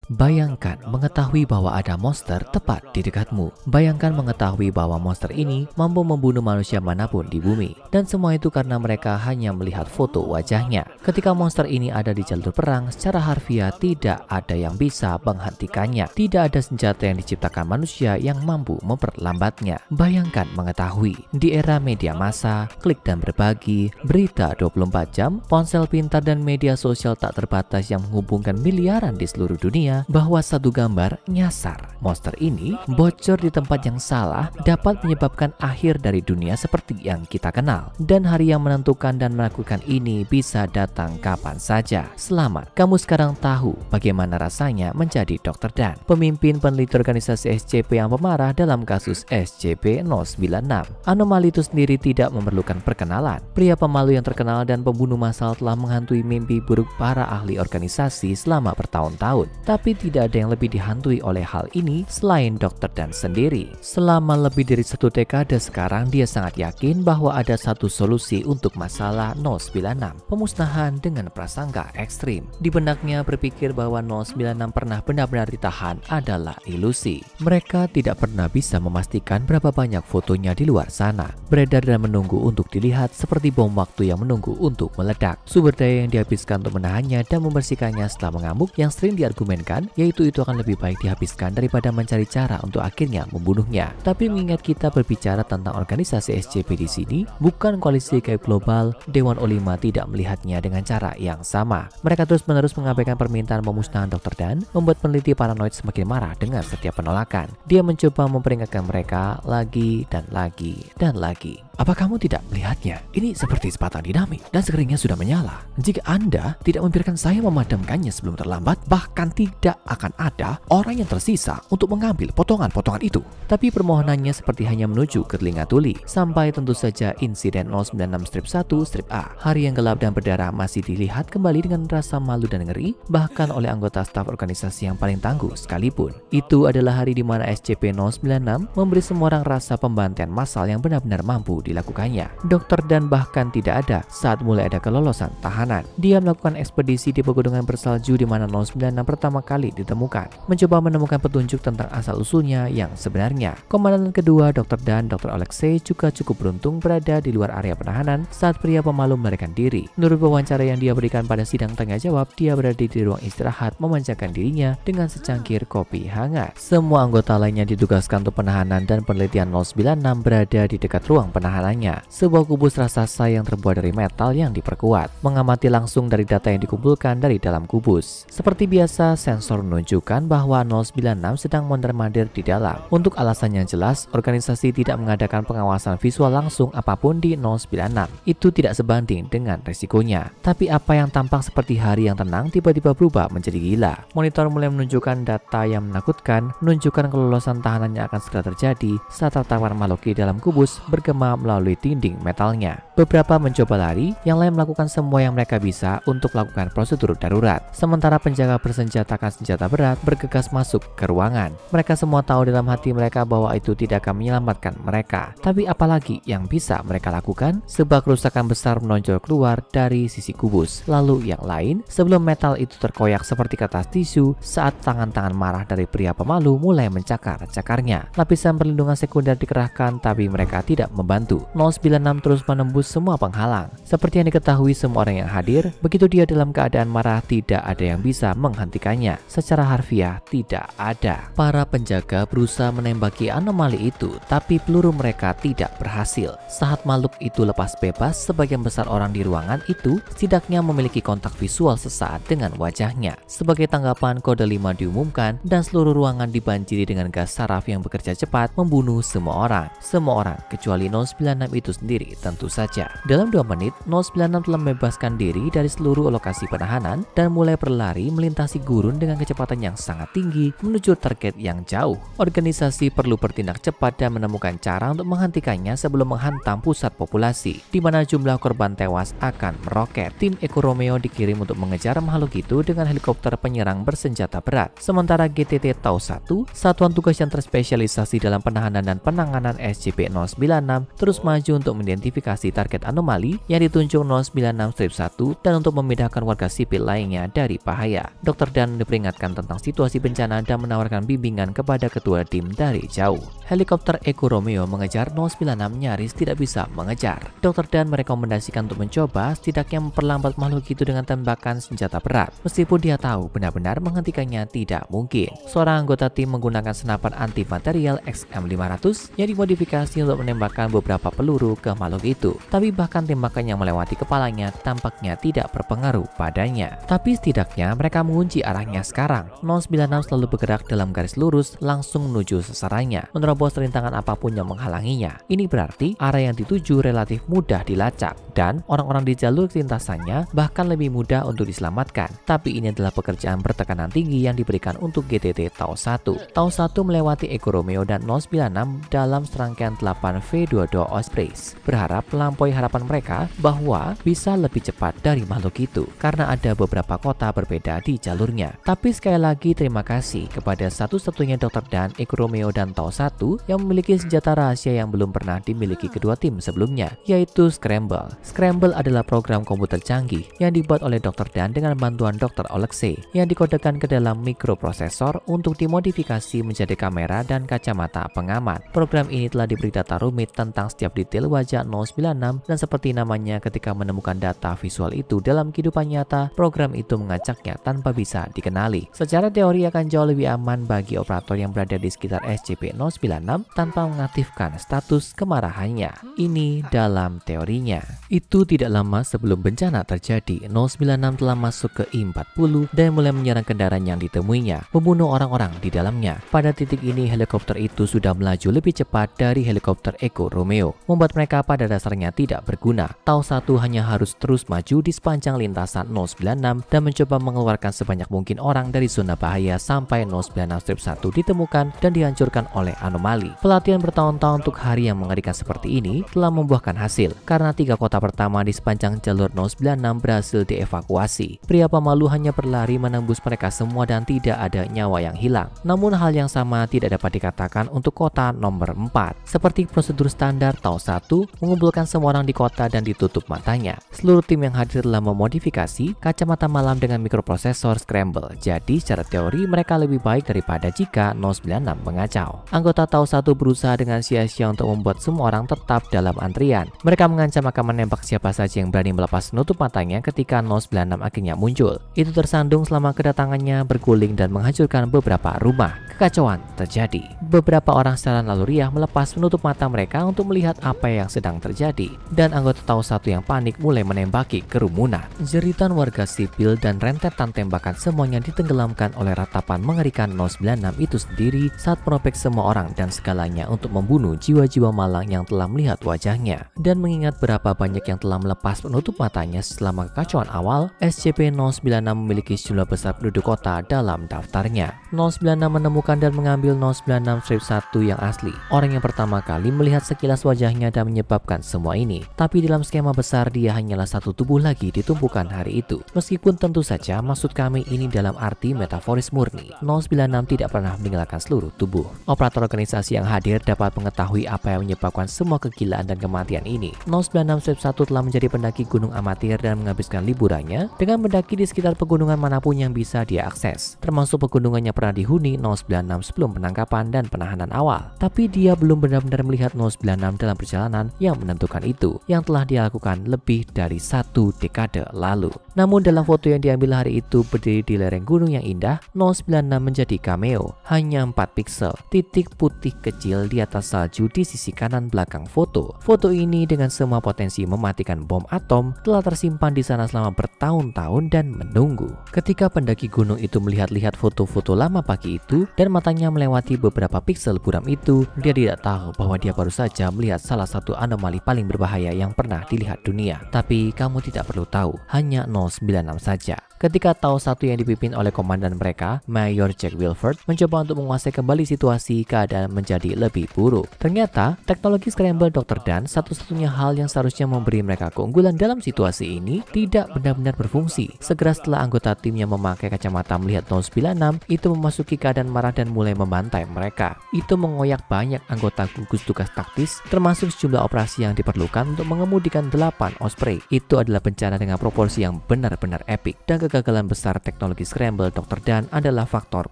Bayangkan mengetahui bahwa ada monster tepat di dekatmu. Bayangkan mengetahui bahwa monster ini mampu membunuh manusia manapun di bumi. Dan semua itu karena mereka hanya melihat foto wajahnya. Ketika monster ini ada di jalur perang, secara harfiah tidak ada yang bisa menghentikannya. Tidak ada senjata yang diciptakan manusia yang mampu memperlambatnya. Bayangkan mengetahui, di era media massa, klik dan berbagi, berita 24 jam, ponsel pintar dan media sosial tak terbatas yang menghubungkan miliaran di seluruh dunia, bahwa satu gambar nyasar monster ini bocor di tempat yang salah dapat menyebabkan akhir dari dunia seperti yang kita kenal. Dan hari yang menentukan dan menakutkan ini bisa datang kapan saja. Selamat, kamu sekarang tahu bagaimana rasanya menjadi Dr. Dan, pemimpin peneliti organisasi SCP yang pemarah dalam kasus SCP-096. Anomali itu sendiri tidak memerlukan perkenalan. Pria pemalu yang terkenal dan pembunuh massal telah menghantui mimpi buruk para ahli organisasi selama bertahun-tahun. Tapi tidak ada yang lebih dihantui oleh hal ini selain Dr. Dan sendiri. Selama lebih dari 1 dekade sekarang, dia sangat yakin bahwa ada satu solusi untuk masalah 096, pemusnahan dengan prasangka ekstrim. Di benaknya berpikir bahwa 096 pernah benar-benar ditahan adalah ilusi. Mereka tidak pernah bisa memastikan berapa banyak fotonya di luar sana, beredar dan menunggu untuk dilihat seperti bom waktu yang menunggu untuk meledak. Sumber daya yang dihabiskan untuk menahannya dan membersihkannya setelah mengamuk yang sering diargumenkan yaitu itu akan lebih baik dihabiskan daripada mencari cara untuk akhirnya membunuhnya. Tapi mengingat kita berbicara tentang organisasi SCP di sini, bukan koalisi gaib global, Dewan O5 tidak melihatnya dengan cara yang sama. Mereka terus-menerus mengabaikan permintaan pemusnahan Dr. Dan, membuat peneliti paranoid semakin marah dengan setiap penolakan. Dia mencoba memperingatkan mereka lagi dan lagi dan lagi. Apa kamu tidak melihatnya? Ini seperti sebatang dinamit dan sekeringnya sudah menyala. Jika Anda tidak membiarkan saya memadamkannya sebelum terlambat, bahkan tidak akan ada orang yang tersisa untuk mengambil potongan-potongan itu. Tapi permohonannya seperti hanya menuju ke telinga tuli. Sampai tentu saja insiden 096-1-A. Hari yang gelap dan berdarah masih dilihat kembali dengan rasa malu dan ngeri, bahkan oleh anggota staf organisasi yang paling tangguh sekalipun. Itu adalah hari di mana SCP-096 memberi semua orang rasa pembantaian massal yang benar-benar mampu dilakukannya. Dr. Dan bahkan tidak ada saat mulai ada kelolosan tahanan. Dia melakukan ekspedisi di pegunungan bersalju di mana 096 pertama kali ditemukan, mencoba menemukan petunjuk tentang asal-usulnya yang sebenarnya. Komandan kedua Dr. Dan, Dr. Alexei, juga cukup beruntung berada di luar area penahanan saat pria pemalu melarikan diri. Menurut wawancara yang dia berikan pada sidang tanya jawab, dia berada di ruang istirahat memanjakan dirinya dengan secangkir kopi hangat. Semua anggota lainnya ditugaskan untuk penahanan dan penelitian 096 berada di dekat ruang penahanannya. Sebuah kubus raksasa yang terbuat dari metal yang diperkuat, mengamati langsung dari data yang dikumpulkan dari dalam kubus. Seperti biasa, sensor menunjukkan bahwa 096 sedang mondar-mandir di dalam. Untuk alasan yang jelas, organisasi tidak mengadakan pengawasan visual langsung apapun di 096. Itu tidak sebanding dengan resikonya. Tapi apa yang tampak seperti hari yang tenang tiba-tiba berubah menjadi gila. Monitor mulai menunjukkan data yang menakutkan, menunjukkan kelolosan tahanannya akan segera terjadi saat tertampar makhluk di dalam kubus bergema melalui dinding metalnya. Beberapa mencoba lari, yang lain melakukan semua yang mereka bisa untuk melakukan prosedur darurat. Sementara penjaga bersenjatakan senjata berat bergegas masuk ke ruangan. Mereka semua tahu dalam hati mereka bahwa itu tidak akan menyelamatkan mereka. Tapi apalagi yang bisa mereka lakukan? Sebuah kerusakan besar menonjol keluar dari sisi kubus. Lalu yang lain, sebelum metal itu terkoyak seperti kertas tisu saat tangan-tangan marah dari pria pemalu mulai mencakar-cakarnya. Lapisan perlindungan sekunder dikerahkan, tapi mereka tidak membantu. 096 terus menembus semua penghalang. Seperti yang diketahui semua orang yang hadir, begitu dia dalam keadaan marah, tidak ada yang bisa menghentikannya. Secara harfiah, tidak ada. Para penjaga berusaha menembaki anomali itu, tapi peluru mereka tidak berhasil. Saat makhluk itu lepas bebas, sebagian besar orang di ruangan itu setidaknya memiliki kontak visual sesaat dengan wajahnya. Sebagai tanggapan, kode 5 diumumkan dan seluruh ruangan dibanjiri dengan gas saraf yang bekerja cepat membunuh semua orang. Semua orang, kecuali 096 itu sendiri tentu saja. Dalam 2 menit, 096 telah membebaskan diri dari seluruh lokasi penahanan dan mulai berlari melintasi gurun dengan kecepatan yang sangat tinggi menuju target yang jauh. Organisasi perlu bertindak cepat dan menemukan cara untuk menghentikannya sebelum menghantam pusat populasi, di mana jumlah korban tewas akan meroket. Tim Echo Romeo dikirim untuk mengejar makhluk itu dengan helikopter penyerang bersenjata berat. Sementara GTT Tau 1, satuan tugas yang terspesialisasi dalam penahanan dan penanganan SCP-096, terus terus maju untuk mengidentifikasi target anomali yang ditunjuk 096-1 dan untuk memindahkan warga sipil lainnya dari bahaya. Dr. Dan diperingatkan tentang situasi bencana dan menawarkan bimbingan kepada ketua tim dari jauh. Helikopter Echo Romeo mengejar 096 nyaris tidak bisa mengejar. Dr. Dan merekomendasikan untuk mencoba setidaknya memperlambat makhluk itu dengan tembakan senjata berat. Meskipun dia tahu benar-benar menghentikannya tidak mungkin. Seorang anggota tim menggunakan senapan anti-material XM500 yang dimodifikasi untuk menembakkan beberapa peluru ke makhluk itu. Tapi bahkan tembakan yang melewati kepalanya tampaknya tidak berpengaruh padanya. Tapi setidaknya mereka mengunci arahnya sekarang. 096 selalu bergerak dalam garis lurus langsung menuju sasarannya, menerobos rintangan apapun yang menghalanginya. Ini berarti arah yang dituju relatif mudah dilacak dan orang-orang di jalur lintasannya bahkan lebih mudah untuk diselamatkan. Tapi ini adalah pekerjaan bertekanan tinggi yang diberikan untuk GTT Tau 1. Tau 1 melewati Echo Romeo dan 096 dalam serangkaian 8 V22 Ospreys, berharap melampaui harapan mereka bahwa bisa lebih cepat dari makhluk itu karena ada beberapa kota berbeda di jalurnya. Tapi sekali lagi terima kasih kepada satu-satunya Dr. Dan, Echo Romeo dan Tau 1 yang memiliki senjata rahasia yang belum pernah dimiliki kedua tim sebelumnya, yaitu Scramble. Scramble adalah program komputer canggih yang dibuat oleh Dr. Dan dengan bantuan Dr. Alexei yang dikodekan ke dalam mikroprosesor untuk dimodifikasi menjadi kamera dan kacamata pengaman. Program ini telah diberi data rumit tentang setiap detail wajah 096 dan seperti namanya ketika menemukan data visual itu dalam kehidupan nyata, program itu mengajaknya tanpa bisa dikenali. Secara teori akan jauh lebih aman bagi operator yang berada di sekitar SCP-096 tanpa mengaktifkan status kemarahannya. Ini dalam teorinya. Itu tidak lama sebelum bencana terjadi, 096 telah masuk ke I-40 dan mulai menyerang kendaraan yang ditemuinya, membunuh orang-orang di dalamnya. Pada titik ini helikopter itu sudah melaju lebih cepat dari helikopter Echo Romeo, membuat mereka pada dasarnya tidak berguna. Tau 1 hanya harus terus maju di sepanjang lintasan 096 dan mencoba mengeluarkan sebanyak mungkin orang dari zona bahaya sampai 096-1 ditemukan dan dihancurkan oleh anomali. Pelatihan bertahun-tahun untuk hari yang mengerikan seperti ini telah membuahkan hasil karena 3 kota pertama di sepanjang jalur 096 berhasil dievakuasi. Pria pemalu hanya berlari menembus mereka semua dan tidak ada nyawa yang hilang. Namun hal yang sama tidak dapat dikatakan untuk kota nomor 4. Seperti prosedur standar, Tau 1 mengumpulkan semua orang di kota dan ditutup matanya. Seluruh tim yang hadir telah memodifikasi kacamata malam dengan mikroprosesor Scramble. Jadi secara teori mereka lebih baik daripada jika 096 mengacau. Anggota Tau 1 berusaha dengan sia-sia untuk membuat semua orang tetap dalam antrian. Mereka mengancam akan menembak siapa saja yang berani melepas penutup matanya ketika 096 akhirnya muncul. Itu tersandung selama kedatangannya, berguling dan menghancurkan beberapa rumah. Kekacauan terjadi. Beberapa orang secara naluriah melepas penutup mata mereka untuk melihat apa yang sedang terjadi, dan anggota Tau 1 yang panik mulai menembaki kerumunan. Jeritan warga sipil dan rentetan tembakan semuanya ditenggelamkan oleh ratapan mengerikan 096 itu sendiri saat merobek semua orang dan segalanya untuk membunuh jiwa-jiwa malang yang telah melihat wajahnya. Dan mengingat berapa banyak yang telah melepas penutup matanya selama kekacauan awal, SCP-096 memiliki jumlah besar penduduk kota dalam daftarnya. 096 menemukan dan mengambil 096-1 yang asli, orang yang pertama kali melihat sekilas wajahnya dan menyebabkan semua ini. Tapi dalam skema besar dia hanyalah satu tubuh lagi ditumpukan hari itu. Meskipun tentu saja maksud kami ini dalam arti metaforis murni. 096 tidak pernah meninggalkan seluruh tubuh. Operator organisasi yang hadir dapat mengetahui apa yang menyebabkan semua kegilaan dan kematian ini. 096-1 telah menjadi pendaki gunung amatir dan menghabiskan liburannya dengan mendaki di sekitar pegunungan manapun yang bisa dia akses, termasuk pegunungan yang pernah dihuni 096 sebelum penangkapan dan penahanan awal. Tapi dia belum benar-benar melihat 096 dalam perjalanan yang menentukan itu, yang telah dia lakukan lebih dari 1 dekade lalu. Namun dalam foto yang diambil hari itu berdiri di lereng gunung yang indah, 096 menjadi cameo, hanya 4 piksel, titik putih kecil di atas salju di sisi kanan belakang foto. Foto ini dengan semua potensi mematikan bom atom telah tersimpan di sana selama bertahun-tahun dan menunggu. Ketika pendaki gunung itu melihat-lihat foto-foto lama pagi itu dan matanya melewati beberapa piksel buram itu, dia tidak tahu bahwa dia baru saja melihat salah satu anomali paling berbahaya yang pernah dilihat dunia. Tapi kamu tidak perlu tahu, hanya 096 saja. Ketika Tau 1 yang dipimpin oleh komandan mereka, Mayor Jack Wilford, mencoba untuk menguasai kembali situasi, keadaan menjadi lebih buruk. Ternyata, teknologi Scramble Dr. Dan, satu-satunya hal yang seharusnya memberi mereka keunggulan dalam situasi ini, tidak benar-benar berfungsi. Segera setelah anggota tim yang memakai kacamata melihat 096 itu memasuki keadaan marah dan mulai membantai mereka. Itu mengoyak banyak anggota gugus tugas taktis, termasuk sejumlah operasi yang diperlukan untuk mengemudikan 8 Osprey. Itu adalah bencana dengan proporsi yang benar-benar epik, dan kegagalan besar teknologi Scramble Dr. Dan adalah faktor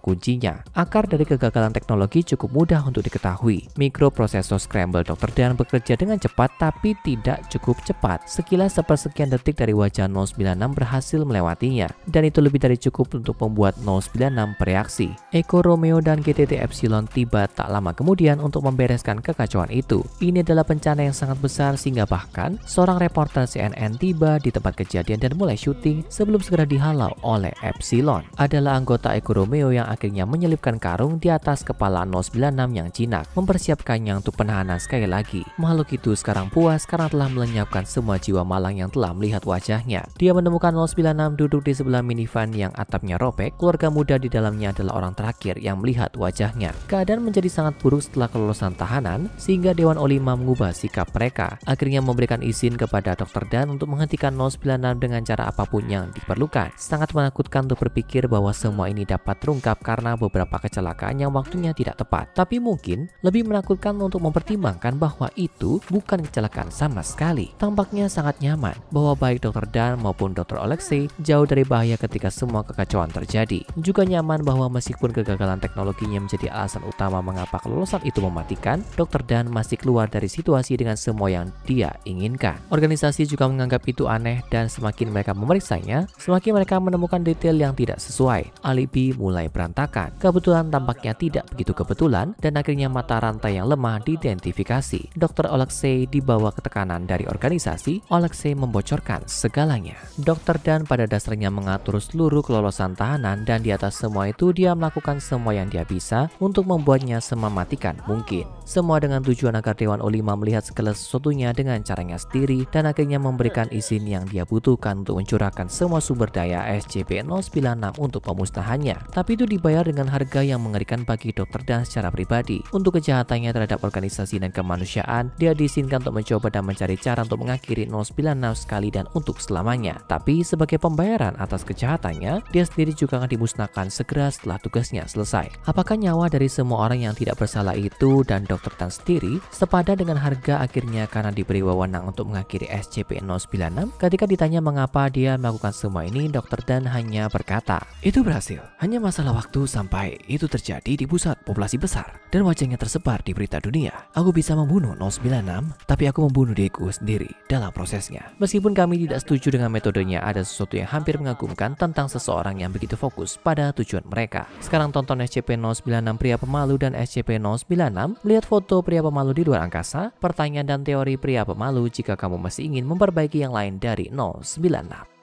kuncinya. Akar dari kegagalan teknologi cukup mudah untuk diketahui. Mikroprosesor Scramble Dr. Dan bekerja dengan cepat tapi tidak cukup cepat. Sekilas sepersekian detik dari wajah 096 berhasil melewatinya, dan itu lebih dari cukup untuk membuat 096 bereaksi. Echo Romeo dan GTT Epsilon tiba tak lama kemudian untuk membereskan kekacauan itu. Ini adalah bencana yang sangat besar sehingga bahkan seorang reporter CNN tiba di tempat kejadian dan mulai syuting sebelum segera dihalau oleh Epsilon. Adalah anggota Echo Romeo yang akhirnya menyelipkan karung di atas kepala 096 yang jinak, mempersiapkannya untuk penahanan sekali lagi. Makhluk itu sekarang puas karena telah melenyapkan semua jiwa malang yang telah melihat wajahnya. Dia menemukan 096 duduk di sebelah minivan yang atapnya robek. Keluarga muda di dalamnya adalah orang terakhir yang melihat wajahnya. Keadaan menjadi sangat buruk setelah kelolosan tahanan, sehingga Dewan O5 mengubah sikap mereka. Akhirnya memberikan izin kepada Dr. Dan untuk menghentikan 096 dengan cara apapun yang diperlukan. Sangat menakutkan untuk berpikir bahwa semua ini dapat terungkap karena beberapa kecelakaan yang waktunya tidak tepat. Tapi mungkin lebih menakutkan untuk mempertimbangkan bahwa itu bukan kecelakaan sama sekali. Tampaknya sangat nyaman bahwa baik Dr. Dan maupun Dr. Alexei jauh dari bahaya ketika semua kekacauan terjadi. Juga nyaman bahwa meskipun kegagalan teknologinya menjadi alasan utama mengapa kelolosan itu mematikan, Dr. Dan masih keluar dari situasi dengan semua yang dia inginkan. Organisasi juga menganggap itu aneh, dan semakin mereka memeriksanya, semakin mereka menemukan detail yang tidak sesuai. Alibi mulai berantakan. Kebetulan tampaknya tidak begitu kebetulan, dan akhirnya mata rantai yang lemah diidentifikasi. Dr. Alexei dibawa ke tekanan dari organisasi. Alexei membocorkan segalanya. Dr. Dan pada dasarnya mengatur seluruh kelolosan tahanan, dan di atas semua itu dia melakukan semua yang dia bisa untuk membuatnya semematikan mungkin. Semua dengan tujuan agar Dewan O5 melihat segala sesuatunya dengan caranya sendiri, dan akhirnya memberikan izin yang dia butuhkan untuk mencurahkan semua sumber daya SCP-096 untuk pemusnahannya. Tapi itu dibayar dengan harga yang mengerikan bagi Dr. Dan secara pribadi. Untuk kejahatannya terhadap organisasi dan kemanusiaan, dia diizinkan untuk mencoba dan mencari cara untuk mengakhiri 096 sekali dan untuk selamanya. Tapi sebagai pembayaran atas kejahatannya, dia sendiri juga akan dimusnahkan segera setelah tugasnya selesai. Apakah nyawa dari semua orang yang tidak bersalah itu dan Dr. Dan sendiri sepadan dengan harga akhirnya karena diberi wewenang untuk mengakhiri SCP-096? Ketika ditanya mengapa dia melakukan semua ini, Dr. Dan hanya berkata, "Itu berhasil. Hanya masalah waktu sampai itu terjadi di pusat populasi besar dan wajahnya tersebar di berita dunia. Aku bisa membunuh 096, tapi aku membunuh diriku sendiri dalam prosesnya." Meskipun kami tidak setuju dengan metodenya, ada sesuatu yang hampir mengagumkan tentang seseorang yang begitu fokus pada tujuan mereka. Sekarang tonton SCP-096 Pria Pemalu dan SCP-096 Lihat foto pria pemalu di luar angkasa, pertanyaan dan teori pria pemalu jika kamu masih ingin memperbaiki yang lain dari 096.